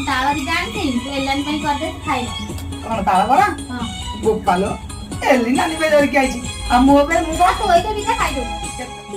ତାଳ ଦିଟା ଆଣିଛି ତୁ ଏଲାନି ପାଇଁ କରିଦେ ଖାଇବ। କଣ ତାଳ ବରା? ହଁ ଗୋପାଲ ଏଲି ନାନୀ ପାଇଁ ଧରିକି ଆଇଛି ଆଉ ମୋ ପାଇଁ ମୁଁ ତୁ ଏଇଟା ଦିଟା ଖାଇଦବୁ।